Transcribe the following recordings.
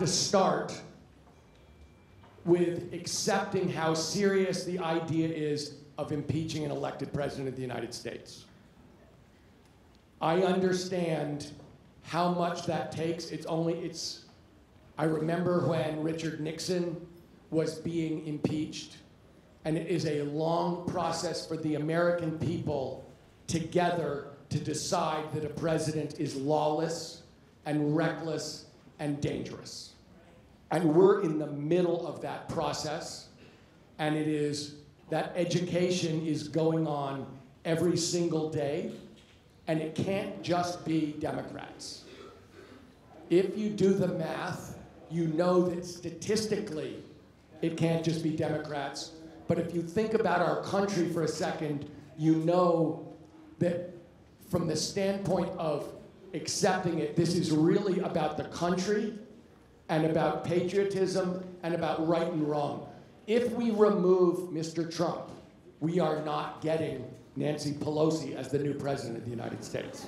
to start with accepting how serious the idea is of impeaching an elected president of the United States. I understand how much that takes. I remember when Richard Nixon was being impeached, and it is a long process for the American people together to decide that a president is lawless and reckless and dangerous. And we're in the middle of that process, and that education is going on every single day, and it can't just be Democrats. If you do the math, you know that statistically it can't just be Democrats. But if you think about our country for a second, you know that from the standpoint of accepting it, this is really about the country and about patriotism and about right and wrong. If we remove Mr. Trump, we are not getting Nancy Pelosi as the new president of the United States.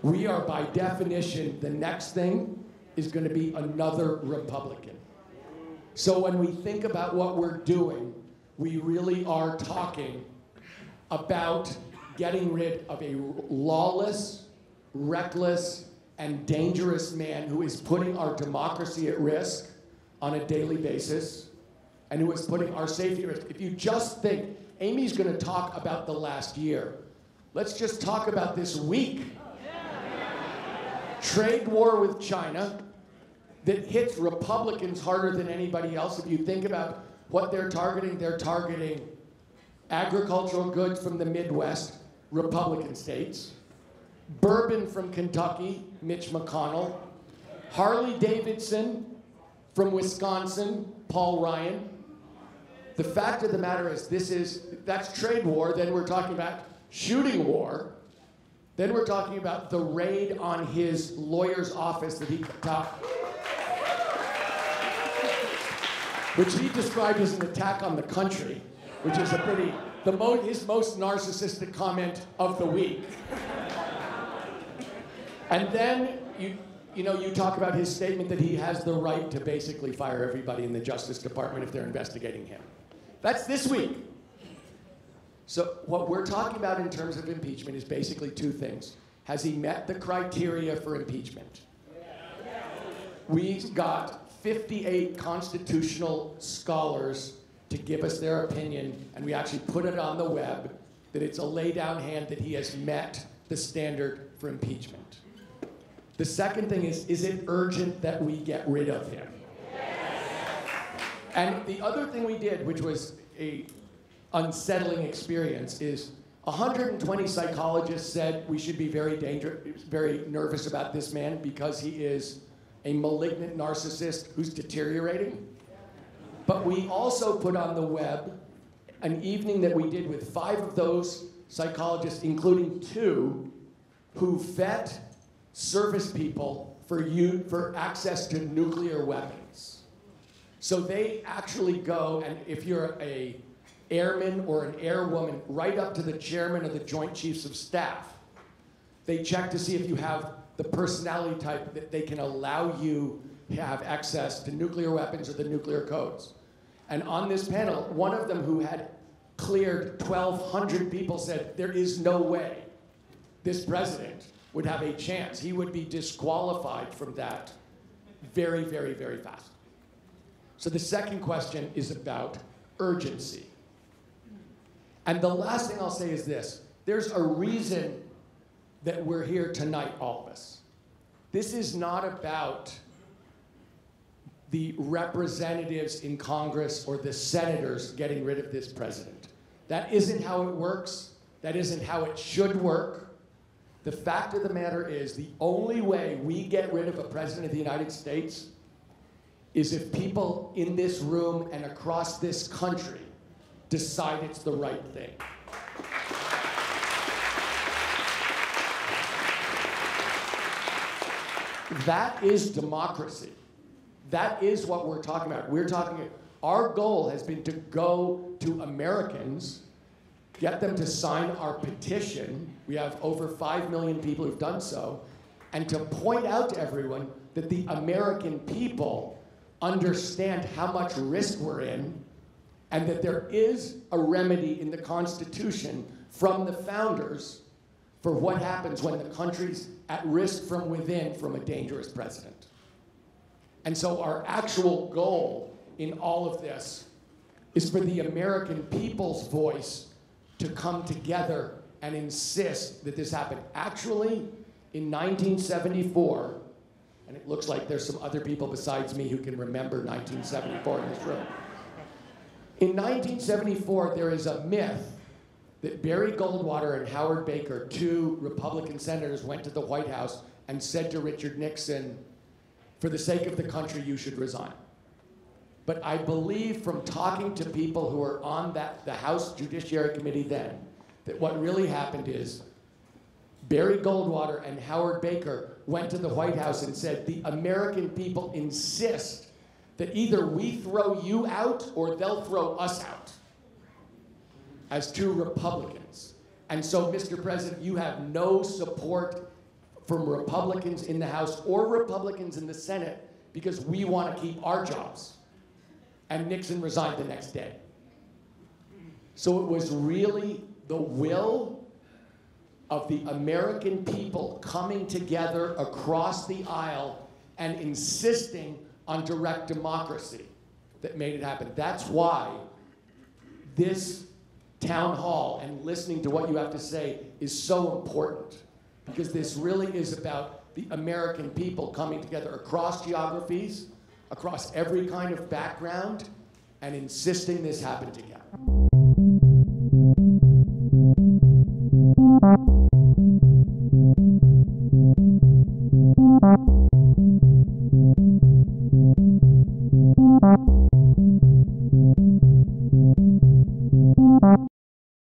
We are, by definition, the next thing is going to be another Republican. So when we think about what we're doing, we really are talking about getting rid of a lawless, reckless, and dangerous man who is putting our democracy at risk on a daily basis, and who is putting our safety at risk. If you just think, Amy's going to talk about the last year. Let's just talk about this week. Trade war with China that hits Republicans harder than anybody else. If you think about what they're targeting agricultural goods from the Midwest, Republican states, bourbon from Kentucky, Mitch McConnell, Harley Davidson from Wisconsin, Paul Ryan. The fact of the matter is, that's trade war. Then we're talking about shooting war. Then we're talking about the raid on his lawyer's office that which he described as an attack on the country, which is his most narcissistic comment of the week. And then you talk about his statement that he has the right to basically fire everybody in the Justice Department if they're investigating him. That's this week. So what we're talking about in terms of impeachment is basically two things. Has he met the criteria for impeachment? We got 58 constitutional scholars to give us their opinion, and we actually put it on the web that it's a lay down hand that he has met the standard for impeachment. The second thing is it urgent that we get rid of him? And the other thing we did, which was a unsettling experience, is 120 psychologists said we should be very nervous about this man because he is a malignant narcissist who's deteriorating. But we also put on the web an evening that we did with 5 of those psychologists, including 2 who vet service people for access to nuclear weapons. So they actually go, and if you're a airman or an airwoman, right up to the chairman of the Joint Chiefs of Staff, they check to see if you have the personality type that they can allow you to have access to nuclear weapons or the nuclear codes. And on this panel, one of them who had cleared 1,200 people said, there is no way this president would have a chance. He would be disqualified from that very, very, very fast. So the second question is about urgency. And the last thing I'll say is this. There's a reason that we're here tonight, all of us. This is not about the representatives in Congress or the senators getting rid of this president. That isn't how it works. That isn't how it should work. The fact of the matter is, the only way we get rid of a president of the United States is if people in this room and across this country decide it's the right thing. That is democracy. That is what we're talking about. Our goal has been to go to Americans, get them to sign our petition. We have over 5 million people who've done so, and to point out to everyone, that the American people understand how much risk we're in, and that there is a remedy in the Constitution from the founders for what happens when the country's at risk from within from a dangerous president. And so our actual goal in all of this is for the American people's voice to come together and insist that this happened. Actually, in 1974, and it looks like there's some other people besides me who can remember 1974 in this room. In 1974, there is a myth that Barry Goldwater and Howard Baker, two Republican senators, went to the White House and said to Richard Nixon, for the sake of the country, you should resign. But I believe from talking to people who were on the House Judiciary Committee then, that what really happened is Barry Goldwater and Howard Baker went to the White House and said, the American people insist that either we throw you out or they'll throw us out as two Republicans. And so, Mr. President, you have no support from Republicans in the House or Republicans in the Senate because we want to keep our jobs. And Nixon resigned the next day. So it was really the will of the American people coming together across the aisle and insisting on direct democracy that made it happen. That's why this town hall and listening to what you have to say is so important, because this really is about the American people coming together across geographies, across every kind of background, and insisting this happen together.